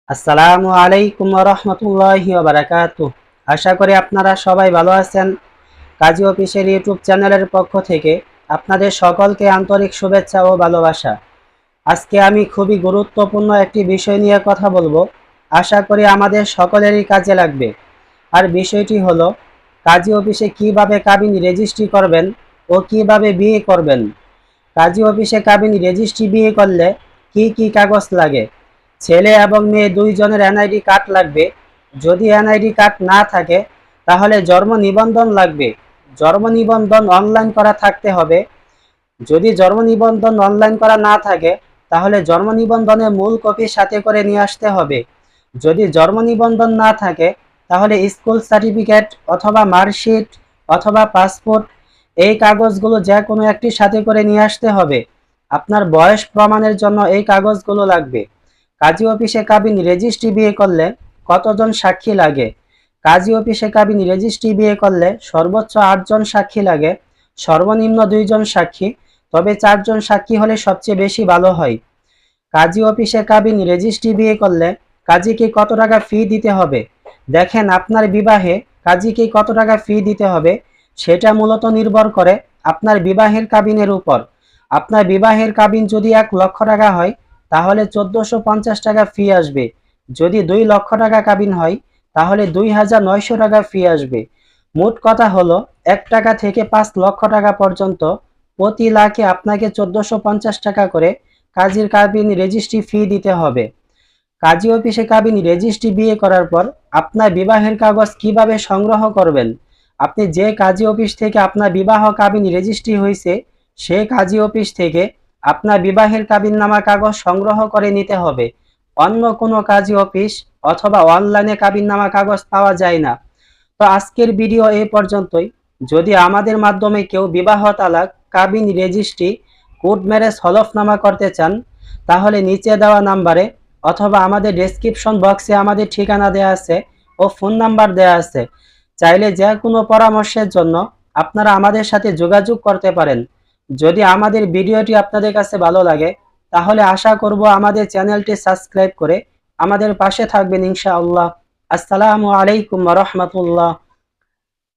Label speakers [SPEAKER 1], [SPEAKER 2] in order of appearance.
[SPEAKER 1] আসসালামু আলাইকুম ওয়া রাহমাতুল্লাহি ওয়া বারাকাতুহু। আশা করি আপনারা সবাই ভালো আছেন। কাজী অফিসের ইউটিউব চ্যানেলের পক্ষ থেকে আপনাদের সকলকে আন্তরিক শুভেচ্ছা ও ভালোবাসা। আজকে আমি খুবই গুরুত্বপূর্ণ একটি বিষয় নিয়ে কথা বলবো। আশা করি আমাদের সকলেরই কাজে লাগবে। আর বিষয়টি হলো কাজী অফিসে কিভাবে কাবিন রেজিস্ট্রি করবেন ও কিভাবে বিয়ে করবেন। কাজী অফিসে কাবিন রেজিস্ট্রি বিয়ে করলে কি কি কাগজ লাগে? ছেলে এবং মেয়ে দুইজনের এনআইডি কার্ড লাগবে। যদি এনআইডি কার্ড না থাকে তাহলে জন্ম নিবন্ধন লাগবে। জন্ম নিবন্ধন অনলাইন করা থাকতে হবে। যদি জন্ম নিবন্ধন অনলাইন করা না থাকে তাহলে জন্ম নিবন্ধনের মূল কপি সাথে করে নিয়ে আসতে হবে। যদি জন্ম নিবন্ধন না থাকে তাহলে স্কুল সার্টিফিকেট অথবা মার্কশিট অথবা পাসপোর্ট, এই কাগজগুলো যে কোনো একটি সাথে করে নিয়ে আসতে হবে। আপনার বয়স প্রমাণের জন্য এই কাগজগুলো লাগবে। কাজী অফিসে কাবিন রেজিস্ট্রি বিয়ে করলে কতজন সাক্ষী লাগে? কাজী অফিসে কাবিন রেজিস্ট্রি বিয়ে করলে সর্বোচ্চ ৮ জন সাক্ষী লাগে, সর্বনিম্ন ২ জন সাক্ষী, তবে ৪ জন সাক্ষী হলে সবচেয়ে বেশি ভালো হয়। কাজী অফিসে কাবিন রেজিস্ট্রি বিয়ে করলে কাজীকে কত টাকা ফি দিতে হবে? দেখেন, আপনার বিবাহে কাজীকে কত টাকা ফি দিতে হবে সেটা মূলত নির্ভর করে আপনার বিবাহের কাবিনের উপর। আপনার বিবাহের কাবিন যদি ১ লক্ষ টাকা হয় তাহলে ১৪৫০ টাকা ফি আসবে। যদি ২ লক্ষ টাকা কাবিন হয় তাহলে ২,৯০০ টাকা ফি আসবে। মোট কথা হলো ১ টাকা থেকে ৫ লক্ষ টাকা পর্যন্ত প্রতি লাখে আপনাকে ১৪৫০ টাকা করে কাজীর কাবিন রেজিস্ট্রি ফি দিতে হবে। কাজী অফিসে কাবিন রেজিস্ট্রি বিয়ে করার পর আপনার বিবাহের কাগজ কিভাবে সংগ্রহ করবেন? আপনি যে কাজী অফিস থেকে আপনার বিবাহ কাবিন রেজিস্ট্রি হয়েছে সে কাজী অফিস থেকে আপনার বিবাহের কাবিননামা কাগজ সংগ্রহ করে নিতে হবে। অন্য কোনো কাজী অফিস অথবা অনলাইনে কাবিননামা কাগজ পাওয়া যায় না। তো আজকের ভিডিও এই পর্যন্তই। যদি আমাদের মাধ্যমে কেউ বিবাহ তালাক, কাবিন রেজিস্ট্রি, কোর্ট ম্যারেজ হলফনামা করতে চান তাহলে নিচে দেওয়া নাম্বারে অথবা আমাদের ডেসক্রিপশন বক্সে আমাদের ঠিকানা দেওয়া আছে ও ফোন নাম্বার দেওয়া আছে। চাইলে যে কোনো পরামর্শের জন্য আপনারা আমাদের সাথে যোগাযোগ করতে পারেন। যদি আমাদের ভিডিওটি আপনাদের কাছে ভালো লাগে তাহলে আশা করব আমাদের চ্যানেলটি সাবস্ক্রাইব করে আমাদের পাশে থাকবেন ইনশাআল্লাহ। আসসালামু আলাইকুম ওয়া রাহমাতুল্লাহ।